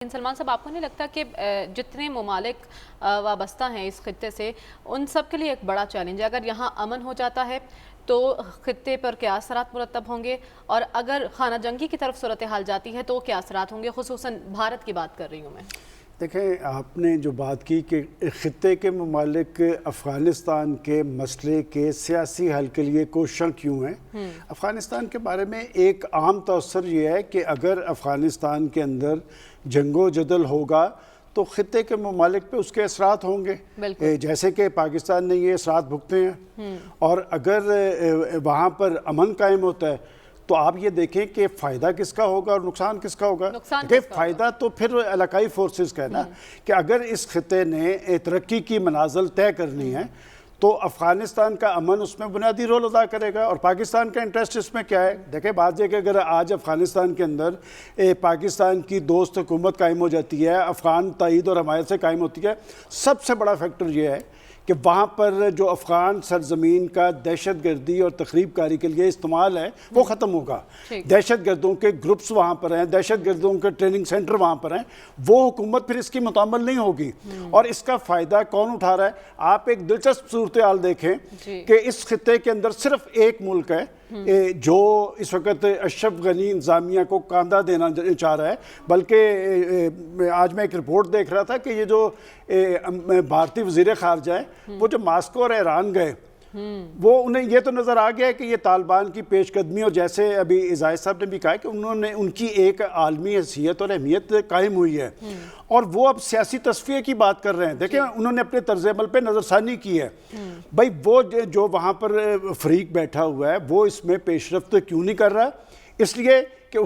سلمان صاحب، آپ کو نہیں لگتا کہ جتنے ممالک وابستہ ہیں اس خطے سے ان سب کے لیے ایک بڑا چیلنج ہے؟ اگر یہاں امن ہو جاتا ہے تو خطے پر کیا اثرات مرتب ہوں گے، اور اگر خانہ جنگی کی طرف صورتحال جاتی ہے تو کیا اثرات ہوں گے؟ خصوصاً بھارت کی بات کر رہی ہوں میں۔ دیکھیں، آپ نے جو بات کی کہ خطے کے ممالک افغانستان کے مسئلے کے سیاسی حل کے لیے کوشاں کیوں ہیں، افغانستان کے بارے میں ایک عام تاثر یہ ہے کہ اگر افغانستان کے اندر جنگ و جدل ہوگا تو خطے کے ممالک پہ اس کے اثرات ہوں گے، جیسے کہ پاکستان نے یہ اثرات بھگتے ہیں، اور اگر وہاں پر امن قائم ہوتا ہے تو آپ یہ دیکھیں کہ فائدہ کس کا ہوگا اور نقصان کس کا ہوگا۔ فائدہ تو پھر علاقائی فورسز کا ہے نا، کہ اگر اس خطے نے ترقی کی منازل طے کرنی ہے تو افغانستان کا امن اس میں بنیادی رول ادا کرے گا، اور پاکستان کا انٹرسٹ اس میں کیا ہے؟ دیکھیں، بات یہ کہ اگر آج افغانستان کے اندر پاکستان کی دوست حکومت قائم ہو جاتی ہے، افغان تائید اور حمایت سے قائم ہوتی ہے، سب سے بڑا فیکٹر یہ ہے کہ وہاں پر جو افغان سرزمین کا دہشت گردی اور تخریب کاری کے لیے استعمال ہے وہ ختم ہوگا۔ دہشت گردوں کے گروپس وہاں پر ہیں، دہشت گردوں کے ٹریننگ سینٹر وہاں پر ہیں، وہ حکومت پھر اس کی متعامل نہیں ہوگی، اور اس کا فائدہ کون اٹھا رہا ہے؟ آپ ایک دلچسپ صورتحال دیکھیں کہ اس خطے کے اندر صرف ایک ملک ہے جو اس وقت اشرف غنی انتظامیہ کو کاندھا دینا چاہ رہا ہے، بلکہ آج میں ایک رپورٹ دیکھ رہا تھا کہ یہ جو بھارتی وزیر خارجہ ہے وہ جو ماسکو اور ایران گئے، وہ انہیں یہ تو نظر آ گیا ہے کہ یہ طالبان کی پیش قدمی، اور جیسے ابھی عزائز صاحب نے بھی کہا کہ انہوں نے ان کی ایک عالمی حیثیت اور اہمیت قائم ہوئی ہے، اور وہ اب سیاسی تصفیے کی بات کر رہے ہیں۔ دیکھیں، انہوں نے اپنے طرز عمل پہ نظر ثانی کی ہے۔ بھائی، وہ جو وہاں پر فریق بیٹھا ہوا ہے وہ اس میں پیش رفت کیوں نہیں کر رہا؟ اس لیے کہ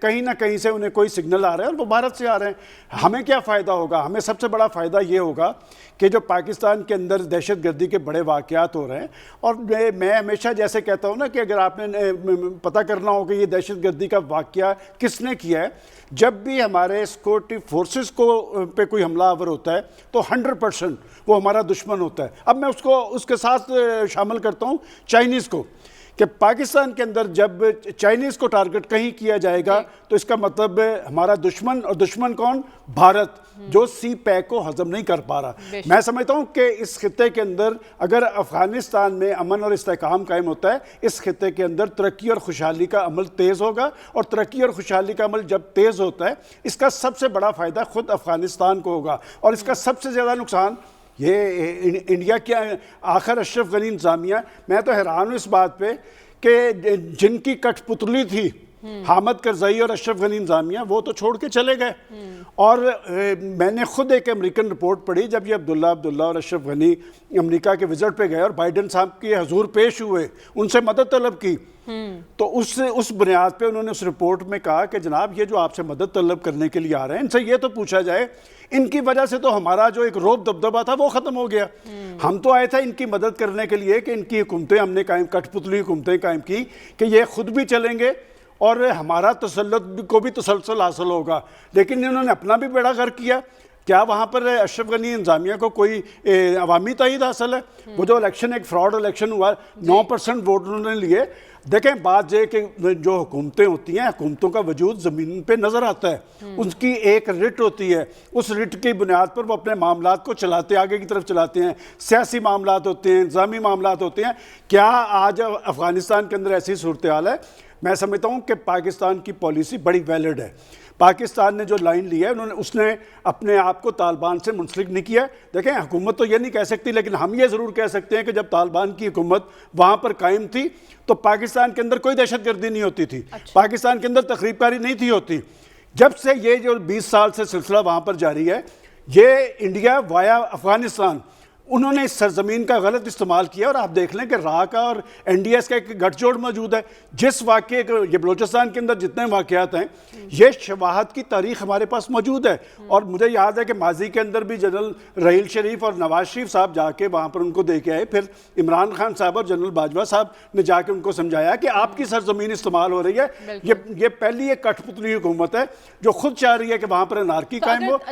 کہیں نہ کہیں سے انہیں کوئی سگنل آ رہا ہے، اور وہ بھارت سے آ رہے ہیں۔ ہمیں کیا فائدہ ہوگا؟ ہمیں سب سے بڑا فائدہ یہ ہوگا کہ جو پاکستان کے اندر دہشت گردی کے بڑے واقعات ہو رہے ہیں، اور میں ہمیشہ جیسے کہتا ہوں نا کہ اگر آپ نے پتہ کرنا ہو کہ یہ دہشت گردی کا واقعہ کس نے کیا ہے، جب بھی ہمارے سیکورٹی فورسز پہ کوئی حملہ آور ہوتا ہے تو 100% وہ ہمارا دشمن ہوتا ہے۔ اب میں اس کے ساتھ شامل کرتا ہوں چائنیز کو، کہ پاکستان کے اندر جب چائنیز کو ٹارگٹ کہیں کیا جائے گا تو اس کا مطلب ہمارا دشمن، اور دشمن کون؟ بھارت، جو سی پیک کو ہضم نہیں کر پا رہا۔ میں سمجھتا ہوں کہ اس خطے کے اندر اگر افغانستان میں امن اور استحکام قائم ہوتا ہے، اس خطے کے اندر ترقی اور خوشحالی کا عمل تیز ہوگا، اور ترقی اور خوشحالی کا عمل جب تیز ہوتا ہے اس کا سب سے بڑا فائدہ خود افغانستان کو ہوگا، اور اس کا سب سے زیادہ نقصان یہ انڈیا کیا ہے؟ آخر اشرف غنی انتظامیہ، میں تو حیران ہوں اس بات پہ کہ جن کی کٹ پتلی تھی حامد کرزئی اور اشرف غنی انتظامیہ، وہ تو چھوڑ کے چلے گئے۔ اور میں نے خود ایک امریکن رپورٹ پڑھی، جب یہ عبداللہ اور اشرف غنی امریکہ کے وزٹ پہ گئے اور بائیڈن صاحب کے حضور پیش ہوئے، ان سے مدد طلب کی، تو اس بنیاد پہ انہوں نے اس رپورٹ میں کہا کہ جناب یہ جو آپ سے مدد طلب کرنے کے لیے آ رہے ہیں، ان سے یہ تو پوچھا جائے ان کی وجہ سے تو ہمارا جو ایک روب دبدبہ تھا وہ ختم ہو گیا۔ ہم تو آئے تھے ان کی مدد کرنے کے لیے کہ ان کی حکومتیں ہم نے قائم، کٹ پتلی حکومتیں قائم کی کہ یہ خود بھی چلیں گے اور ہمارا تسلط کو بھی تسلسل حاصل ہوگا، لیکن انہوں نے اپنا بھی بیڑا غرق کیا۔ کیا وہاں پر اشرف غنی انتظامیہ کو کوئی عوامی تائید حاصل ہے؟ وہ جو الیکشن ایک فراڈ الیکشن ہوا، 9% ووٹ انہوں نے لیے۔ دیکھیں، بات یہ کہ جو حکومتیں ہوتی ہیں، حکومتوں کا وجود زمین پہ نظر آتا ہے، ان کی ایک رٹ ہوتی ہے، اس رٹ کی بنیاد پر وہ اپنے معاملات کو چلاتے، آگے کی طرف چلاتے ہیں، سیاسی معاملات ہوتے ہیں، انتظامی معاملات ہوتے ہیں۔ کیا آج افغانستان کے اندر ایسی صورتحال ہے؟ میں سمجھتا ہوں کہ پاکستان کی پالیسی بڑی ویلڈ ہے۔ پاکستان نے جو لائن لی ہے، اس نے اپنے آپ کو طالبان سے منسلک نہیں کیا۔ دیکھیں، حکومت تو یہ نہیں کہہ سکتی، لیکن ہم یہ ضرور کہہ سکتے ہیں کہ جب طالبان کی حکومت وہاں پر قائم تھی تو پاکستان کے اندر کوئی دہشت گردی نہیں ہوتی تھی، پاکستان کے اندر تخریب کاری نہیں تھی ہوتی۔ جب سے یہ جو 20 سال سے سلسلہ وہاں پر جاری ہے، یہ انڈیا وایا افغانستان، انہوں نے اس سرزمین کا غلط استعمال کیا، اور آپ دیکھ لیں کہ راہ کا اور این ڈی ایس کا ایک گٹھ جوڑ موجود ہے۔ جس واقعے یہ بلوچستان کے اندر جتنے واقعات ہیں، یہ شواہد کی تاریخ ہمارے پاس موجود ہے، اور مجھے یاد ہے کہ ماضی کے اندر بھی جنرل رحیل شریف اور نواز شریف صاحب جا کے وہاں پر ان کو دے کے آئے، پھر عمران خان صاحب اور جنرل باجوہ صاحب نے جا کے ان کو سمجھایا کہ آپ کی سرزمین استعمال ہو رہی ہے۔ یہ پہلی ایک کٹ پتلی حکومت ہے جو خود چاہ رہی ہے کہ وہاں پر انارکی قائم ہو۔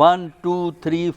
1 2 3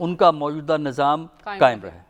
ان کا موجودہ نظام قائم رہے۔